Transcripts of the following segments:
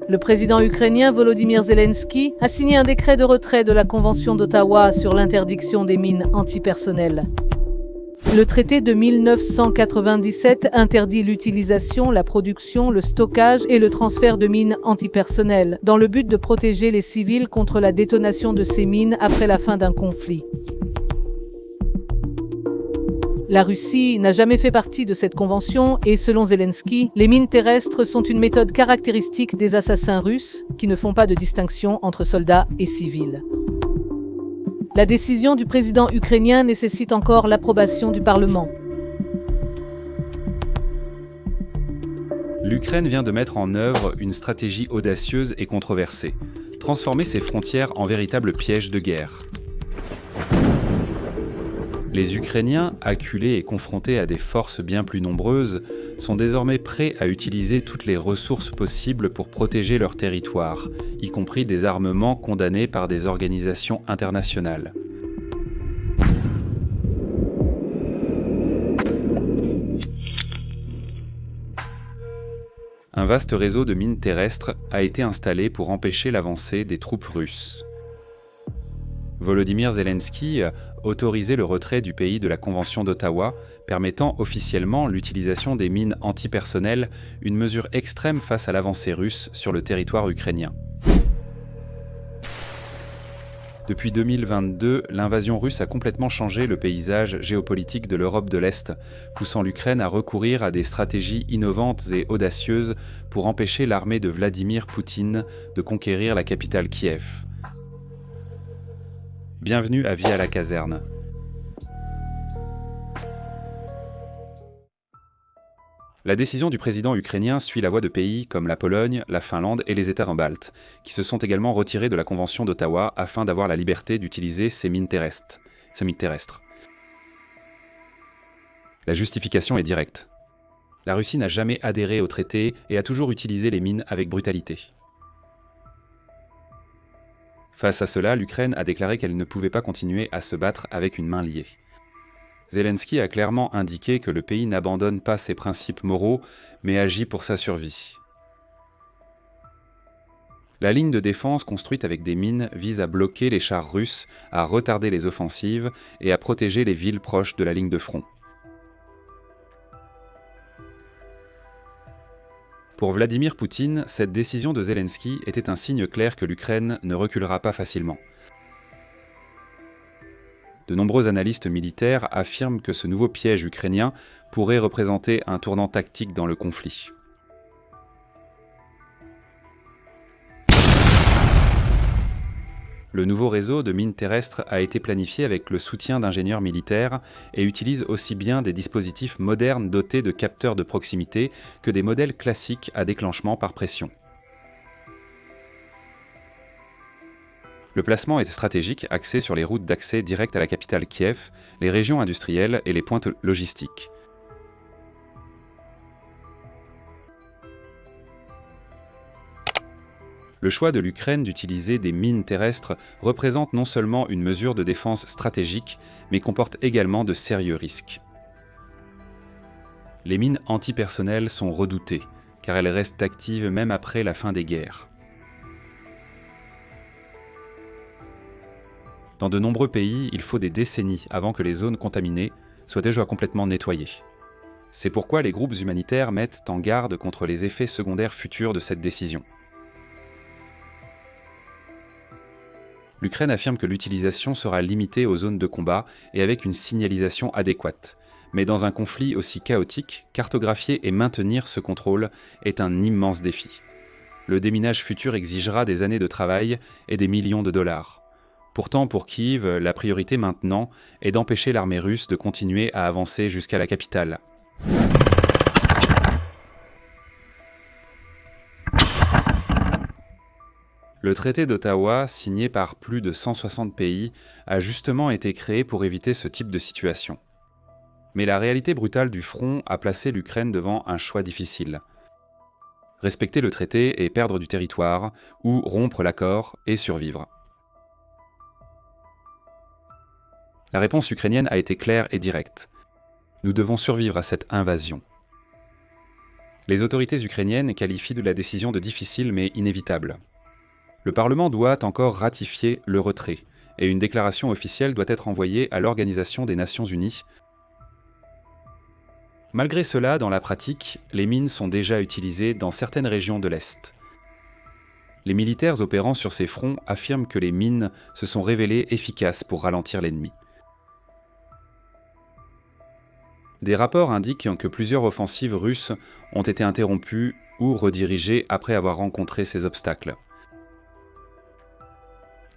Le président ukrainien Volodymyr Zelensky a signé un décret de retrait de la Convention d'Ottawa sur l'interdiction des mines antipersonnelles. Le traité de 1997 interdit l'utilisation, la production, le stockage et le transfert de mines antipersonnelles, dans le but de protéger les civils contre la détonation de ces mines après la fin d'un conflit. La Russie n'a jamais fait partie de cette convention et, selon Zelensky, les mines terrestres sont une méthode caractéristique des assassins russes qui ne font pas de distinction entre soldats et civils. La décision du président ukrainien nécessite encore l'approbation du Parlement. L'Ukraine vient de mettre en œuvre une stratégie audacieuse et controversée, transformer ses frontières en véritables pièges de guerre. Les Ukrainiens, acculés et confrontés à des forces bien plus nombreuses, sont désormais prêts à utiliser toutes les ressources possibles pour protéger leur territoire, y compris des armements condamnés par des organisations internationales. Un vaste réseau de mines terrestres a été installé pour empêcher l'avancée des troupes russes. Volodymyr Zelensky autorisait le retrait du pays de la Convention d'Ottawa, permettant officiellement l'utilisation des mines antipersonnelles, une mesure extrême face à l'avancée russe sur le territoire ukrainien. Depuis 2022, l'invasion russe a complètement changé le paysage géopolitique de l'Europe de l'Est, poussant l'Ukraine à recourir à des stratégies innovantes et audacieuses pour empêcher l'armée de Vladimir Poutine de conquérir la capitale Kiev. Bienvenue à Vie à la caserne. La décision du président ukrainien suit la voie de pays comme la Pologne, la Finlande et les États baltes, qui se sont également retirés de la Convention d'Ottawa afin d'avoir la liberté d'utiliser ces mines terrestres. La justification est directe. La Russie n'a jamais adhéré au traité et a toujours utilisé les mines avec brutalité. Face à cela, l'Ukraine a déclaré qu'elle ne pouvait pas continuer à se battre avec une main liée. Zelensky a clairement indiqué que le pays n'abandonne pas ses principes moraux, mais agit pour sa survie. La ligne de défense construite avec des mines vise à bloquer les chars russes, à retarder les offensives et à protéger les villes proches de la ligne de front. Pour Vladimir Poutine, cette décision de Zelensky était un signe clair que l'Ukraine ne reculera pas facilement. De nombreux analystes militaires affirment que ce nouveau piège ukrainien pourrait représenter un tournant tactique dans le conflit. Le nouveau réseau de mines terrestres a été planifié avec le soutien d'ingénieurs militaires et utilise aussi bien des dispositifs modernes dotés de capteurs de proximité que des modèles classiques à déclenchement par pression. Le placement est stratégique, axé sur les routes d'accès direct à la capitale Kiev, les régions industrielles et les pointes logistiques. Le choix de l'Ukraine d'utiliser des mines terrestres représente non seulement une mesure de défense stratégique, mais comporte également de sérieux risques. Les mines antipersonnelles sont redoutées, car elles restent actives même après la fin des guerres. Dans de nombreux pays, il faut des décennies avant que les zones contaminées soient déjà complètement nettoyées. C'est pourquoi les groupes humanitaires mettent en garde contre les effets secondaires futurs de cette décision. L'Ukraine affirme que l'utilisation sera limitée aux zones de combat et avec une signalisation adéquate. Mais dans un conflit aussi chaotique, cartographier et maintenir ce contrôle est un immense défi. Le déminage futur exigera des années de travail et des millions de dollars. Pourtant, pour Kyiv, la priorité maintenant est d'empêcher l'armée russe de continuer à avancer jusqu'à la capitale. Le traité d'Ottawa, signé par plus de 160 pays, a justement été créé pour éviter ce type de situation. Mais la réalité brutale du front a placé l'Ukraine devant un choix difficile. Respecter le traité et perdre du territoire, ou rompre l'accord et survivre. La réponse ukrainienne a été claire et directe. Nous devons survivre à cette invasion. Les autorités ukrainiennes qualifient de la décision de difficile mais inévitable. Le Parlement doit encore ratifier le retrait, et une déclaration officielle doit être envoyée à l'Organisation des Nations Unies. Malgré cela, dans la pratique, les mines sont déjà utilisées dans certaines régions de l'Est. Les militaires opérant sur ces fronts affirment que les mines se sont révélées efficaces pour ralentir l'ennemi. Des rapports indiquent que plusieurs offensives russes ont été interrompues ou redirigées après avoir rencontré ces obstacles.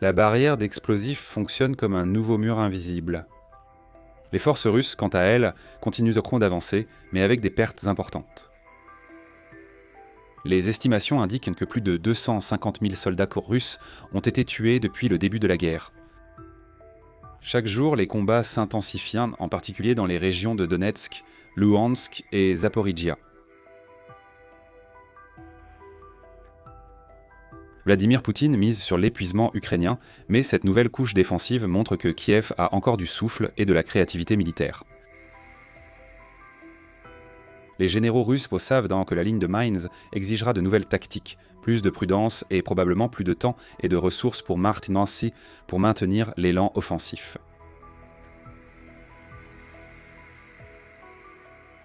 La barrière d'explosifs fonctionne comme un nouveau mur invisible. Les forces russes, quant à elles, continuent d'avancer, mais avec des pertes importantes. Les estimations indiquent que plus de 250 000 soldats russes ont été tués depuis le début de la guerre. Chaque jour, les combats s'intensifient, en particulier dans les régions de Donetsk, Luhansk et Zaporijia. Vladimir Poutine mise sur l'épuisement ukrainien, mais cette nouvelle couche défensive montre que Kiev a encore du souffle et de la créativité militaire. Les généraux russes savent que la ligne de Mainz exigera de nouvelles tactiques, plus de prudence et probablement plus de temps et de ressources pour maintenir l'élan offensif.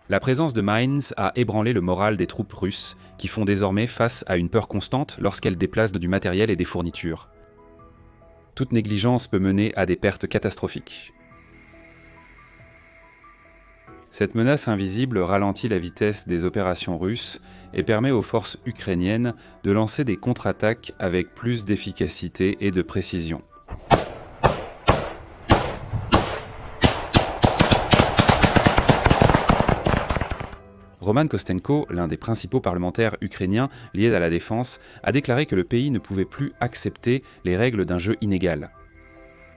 La présence de Mainz a ébranlé le moral des troupes russes, qui font désormais face à une peur constante lorsqu'elles déplacent du matériel et des fournitures. Toute négligence peut mener à des pertes catastrophiques. Cette menace invisible ralentit la vitesse des opérations russes et permet aux forces ukrainiennes de lancer des contre-attaques avec plus d'efficacité et de précision. Roman Kostenko, l'un des principaux parlementaires ukrainiens liés à la défense, a déclaré que le pays ne pouvait plus accepter les règles d'un jeu inégal.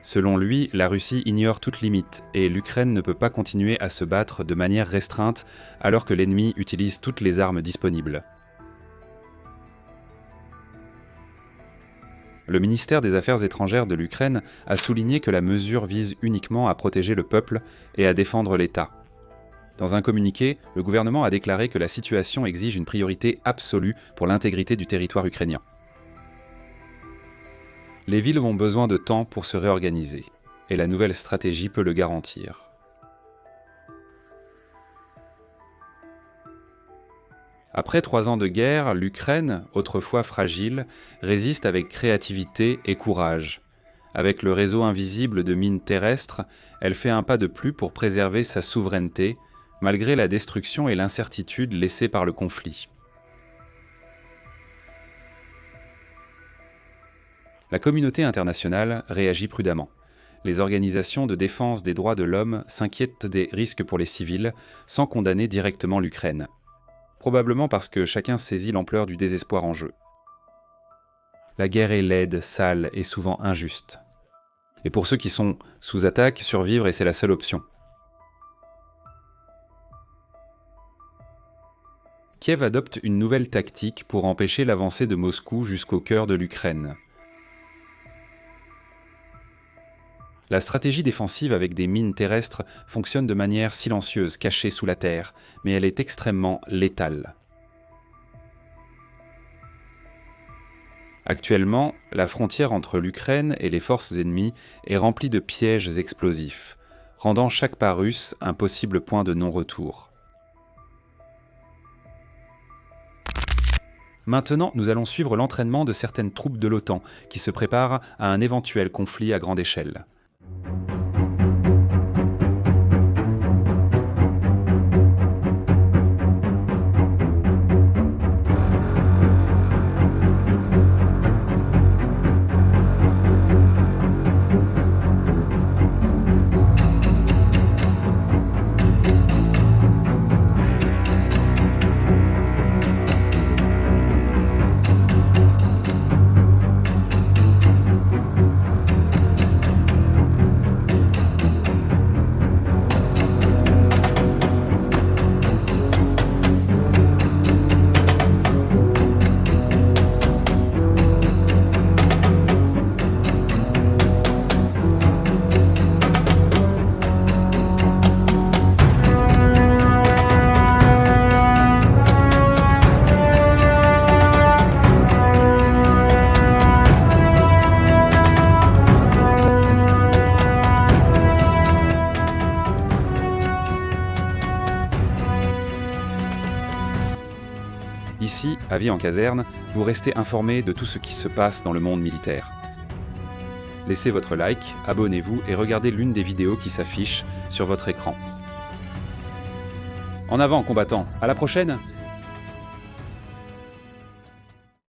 Selon lui, la Russie ignore toute limite et l'Ukraine ne peut pas continuer à se battre de manière restreinte alors que l'ennemi utilise toutes les armes disponibles. Le ministère des Affaires étrangères de l'Ukraine a souligné que la mesure vise uniquement à protéger le peuple et à défendre l'État. Dans un communiqué, le gouvernement a déclaré que la situation exige une priorité absolue pour l'intégrité du territoire ukrainien. Les villes ont besoin de temps pour se réorganiser, et la nouvelle stratégie peut le garantir. Après 3 ans de guerre, l'Ukraine, autrefois fragile, résiste avec créativité et courage. Avec le réseau invisible de mines terrestres, elle fait un pas de plus pour préserver sa souveraineté, malgré la destruction et l'incertitude laissées par le conflit. La communauté internationale réagit prudemment. Les organisations de défense des droits de l'homme s'inquiètent des risques pour les civils, sans condamner directement l'Ukraine. Probablement parce que chacun saisit l'ampleur du désespoir en jeu. La guerre est laide, sale et souvent injuste. Et pour ceux qui sont sous attaque, survivre c'est la seule option. Kiev adopte une nouvelle tactique pour empêcher l'avancée de Moscou jusqu'au cœur de l'Ukraine. La stratégie défensive avec des mines terrestres fonctionne de manière silencieuse, cachée sous la terre, mais elle est extrêmement létale. Actuellement, la frontière entre l'Ukraine et les forces ennemies est remplie de pièges explosifs, rendant chaque pas russe un possible point de non-retour. Maintenant, nous allons suivre l'entraînement de certaines troupes de l'OTAN qui se préparent à un éventuel conflit à grande échelle. Ici, à Vie en caserne, vous restez informé de tout ce qui se passe dans le monde militaire. Laissez votre like, abonnez-vous et regardez l'une des vidéos qui s'affichent sur votre écran. En avant, combattants, à la prochaine!